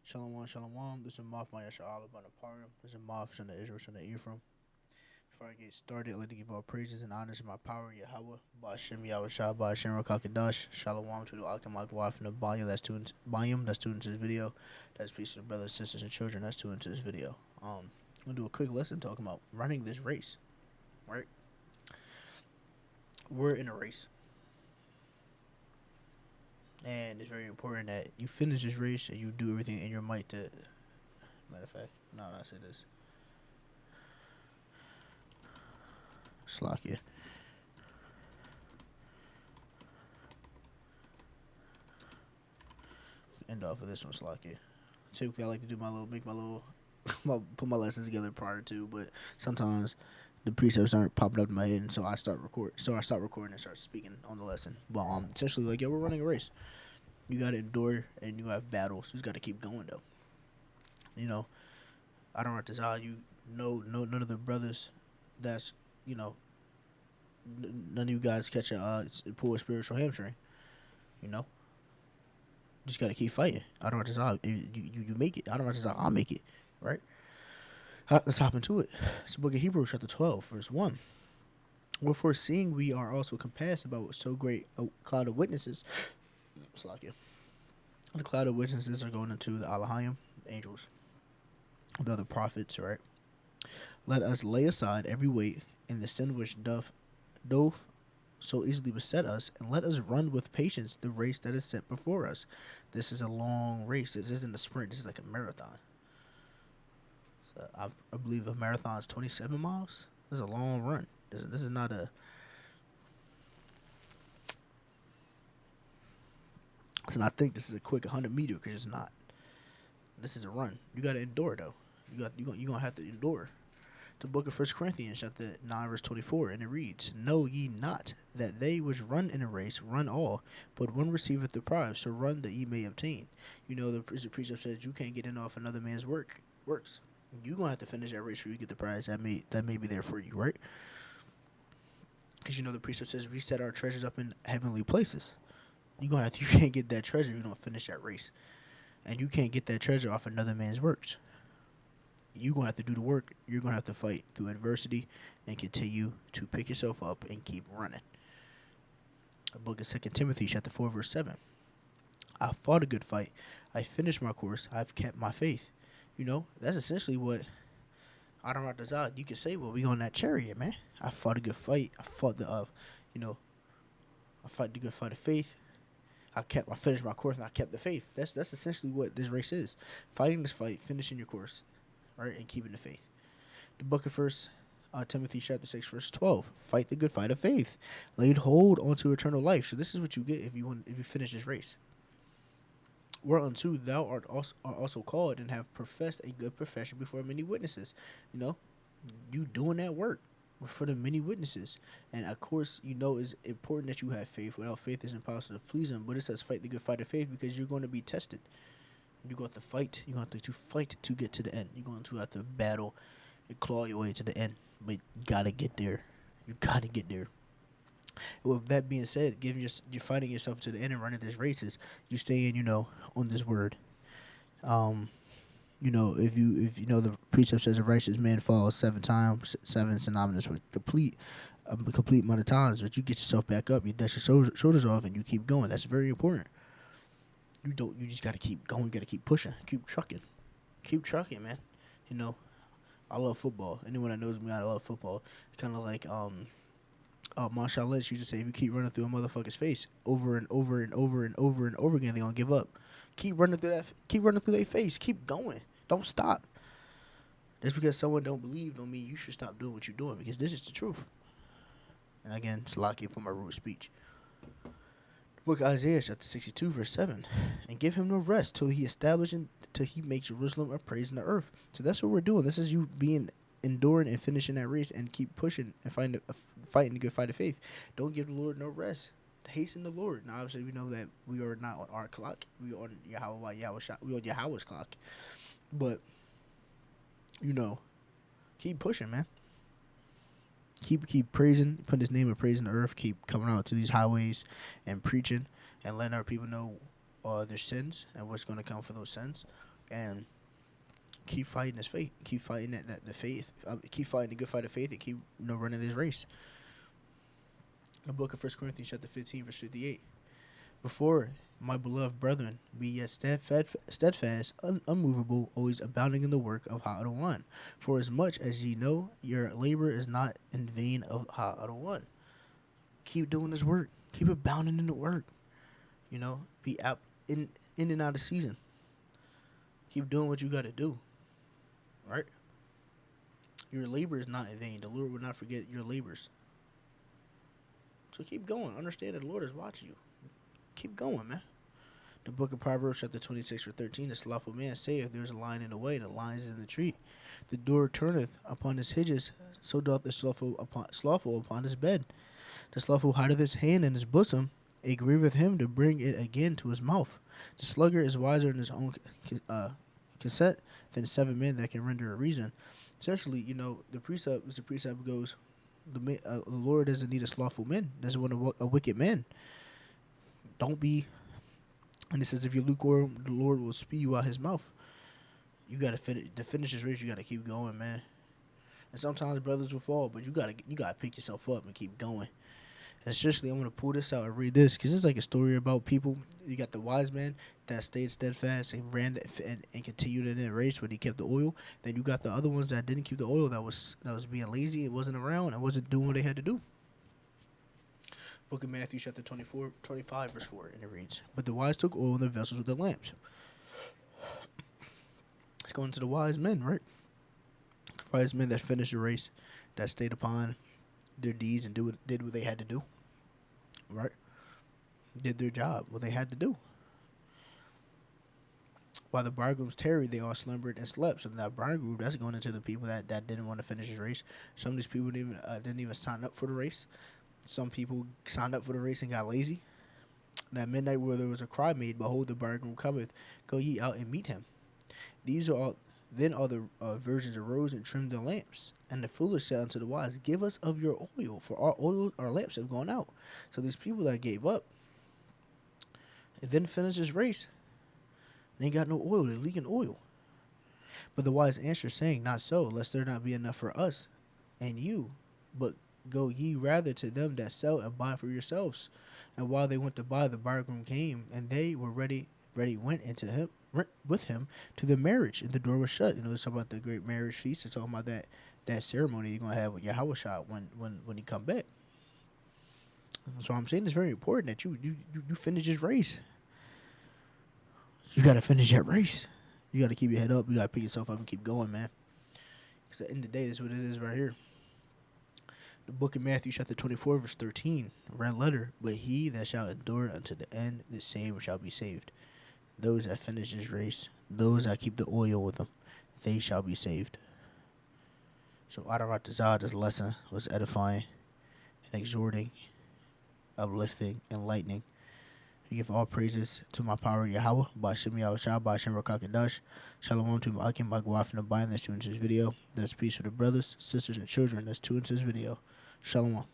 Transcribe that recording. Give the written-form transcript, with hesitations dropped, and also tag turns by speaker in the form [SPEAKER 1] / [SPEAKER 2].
[SPEAKER 1] Shalom, shalom. This is Moth Mayasha Allah Banaparim. This is Moth, son of Israel, son of Ephraim. Before I get started, I'd like to give all praises and honors to my power, Yahweh, Ba'ashem Yahweh Shah, Ba'ashem Rakakadash, Shalom to the Akhtamak wife and the Bayam that's tuned into this video. That's peace to the brothers, sisters, and children that's tuned into this video. I'm going to do a quick lesson talking about running this race, right? We're in a race. And it's very important that you finish this race and you do everything in your might to. Matter of fact, no, I say this. Slakia. End off of this one, Slakia. Typically, I like to do put my lessons together prior to, but sometimes the precepts aren't popping up in my head, and so I start recording and start speaking on the lesson. But essentially, like, we're running a race. You gotta endure, and you have battles. You just gotta keep going, though. You know, I don't want to say you know none of the brothers that's none of you guys catch pull a spiritual hamstring. You know, just gotta keep fighting. I don't want to say you make it. I don't want to say I'll make it. Right? Let's hop into it. It's the book of Hebrews, chapter 12, verse 1. Wherefore, seeing we are also compassed about so great a cloud of witnesses, Slakia. The cloud of witnesses are going into the Alahayim, angels, the other prophets, right? Let us lay aside every weight and the sin which doth so easily beset us, and let us run with patience the race that is set before us. This is a long race. This isn't a sprint. This is like a marathon. So I believe a marathon is 27 miles. This is a long run. This is not a. So I think this is a quick 100-meter because it's not. This is a run. You got to endure though. You gonna have to endure. The book of 1 Corinthians, chapter 9, verse 24, and it reads, Know ye not that they which run in a race run all, but one receiveth the prize, so run that ye may obtain. You know, the precept says you can't get in off another man's works. You're going to have to finish that race before you get the prize. That may be there for you, right? Because, the precept says we set our treasures up in heavenly places. You can't get that treasure if you don't finish that race. And you can't get that treasure off another man's works. You're going to have to do the work. You're going to have to fight through adversity and continue to pick yourself up and keep running. The book of 2 Timothy, chapter 4, verse 7. I fought a good fight. I finished my course. I've kept my faith. That's essentially what Adam Radazad, you could say, well, we on that chariot, man. I fought a good fight. I fought I fought the good fight of faith. I finished my course and I kept the faith. That's essentially what this race is. Fighting this fight, finishing your course. Right, and keeping the faith. The book of 1 Timothy chapter 6 verse 12. Fight the good fight of faith. Laid hold onto eternal life. So this is what you get if you finish this race. Whereunto thou art also called and have professed a good profession before many witnesses. You doing that work for the many witnesses. And of course, it's important that you have faith. Without faith, it's impossible to please him. But it says fight the good fight of faith because you're going to be tested. You're going to have to fight. You're going to have to fight to get to the end. You're going to have to battle and claw your way to the end. But you got to get there. You got to get there. With that being said, you're fighting yourself to the end and running these races. You staying, on this word. If the precept says a righteous man falls 7 times, 7 synonymous with complete amount of times, but you get yourself back up, you dust your shoulders off, and you keep going. That's very important. You just gotta keep going, gotta keep pushing, keep trucking, man. I love football. Anyone that knows me, I love football. It's kind of like Marshawn Lynch used to say, if you keep running through a motherfucker's face over and over and over and over and over again, they're gonna give up. Keep running through their face. Keep going. Don't stop. Just because someone don't believe don't mean you should stop doing what you're doing, because this is the truth. And again, it's lucky for my rude speech. Book of Isaiah chapter 62 verse 7, and give him no rest till he makes Jerusalem a praise in the earth. So that's what we're doing. This is you enduring and finishing that race and keep pushing and fighting the good fight of faith. Don't give the Lord no rest. Hasten the Lord. Now obviously we know that we are not on our clock. We are on Yahweh's clock. But keep pushing, man. Keep praising, put his name of praise in the earth. Keep coming out to these highways and preaching and letting our people know their sins and what's going to come for those sins. and keep fighting this faith. Keep fighting that the faith. Keep fighting the good fight of faith, and keep running this race. The book of 1 Corinthians chapter 15 verse 58. Before, my beloved brethren, be yet steadfast, unmovable, always abounding in the work of Ha-Adawan. For as much as ye know, your labor is not in vain of Ha-Adawan. Keep doing this work. Keep abounding in the work. Be out in and out of season. Keep doing what you got to do. Right? Your labor is not in vain. The Lord will not forget your labors. So keep going. Understand that the Lord is watching you. Keep going, man. The book of Proverbs, chapter 26, verse 13, the slothful man saith, there is a lion in the way, and the lion is in the tree. The door turneth upon his hinges, so doth the slothful upon his bed. The slothful hideth his hand in his bosom, it grieveth him to bring it again to his mouth. The sluggard is wiser in his own consent than 7 men that can render a reason. Essentially, the precept goes, the Lord doesn't need a slothful man, doesn't want a wicked man. Don't be, and it says, if you're lukewarm, the Lord will spew you out his mouth. You got to finish this race. You got to keep going, man. And sometimes brothers will fall, but you gotta pick yourself up and keep going. And especially, I'm gonna pull this out and read this because it's like a story about people. You got the wise man that stayed steadfast and ran and continued in the race, but he kept the oil. Then you got the other ones that didn't keep the oil, that was being lazy. It wasn't around. It wasn't doing what they had to do. Book of Matthew, chapter 25, verse 4, and it reads, but the wise took oil in the vessels with the lamps. It's going to the wise men, right? The wise men that finished the race, that stayed upon their deeds and did what they had to do, right? Did their job, what they had to do. While the bridegrooms tarried, they all slumbered and slept. So that bridegroom, that's going into the people that didn't want to finish his race. Some of these people didn't even sign up for the race. Some people signed up for the race and got lazy. And at midnight where there was a cry made, behold, the bridegroom cometh, go ye out and meet him. These are all. Then all the virgins arose and trimmed their lamps. And the foolish said unto the wise, give us of your oil, for our lamps have gone out. So these people that gave up and then finished this race, they ain't got no oil, they're leaking oil. But the wise answered, saying, not so, lest there not be enough for us and you, but go ye rather to them that sell and buy for yourselves. And while they went to buy, the bridegroom came, and they were ready went with him to the marriage, and the door was shut. It's talking about the great marriage feast. It's talking about that ceremony you're gonna have with Yahushua when you come back. So I'm saying it's very important that you finish this race. You gotta finish that race. You gotta keep your head up. You gotta pick yourself up and keep going, man. Because at the end of the day, that's what it is right here. The book of Matthew, chapter 24, verse 13, red letter, but he that shall endure unto the end, the same shall be saved. Those that finish this race, those that keep the oil with them, they shall be saved. So Adaratazah, this lesson was edifying and exhorting, uplifting, enlightening. I give all praises to my power Yahweh, by Shem Yahushua, by Shem Rakakadash. Shalom to Ma'akim, my Gwaf, and the Bind that's tuned to this video. That's peace for the brothers, sisters, and children that's tuned to this video. Shalom.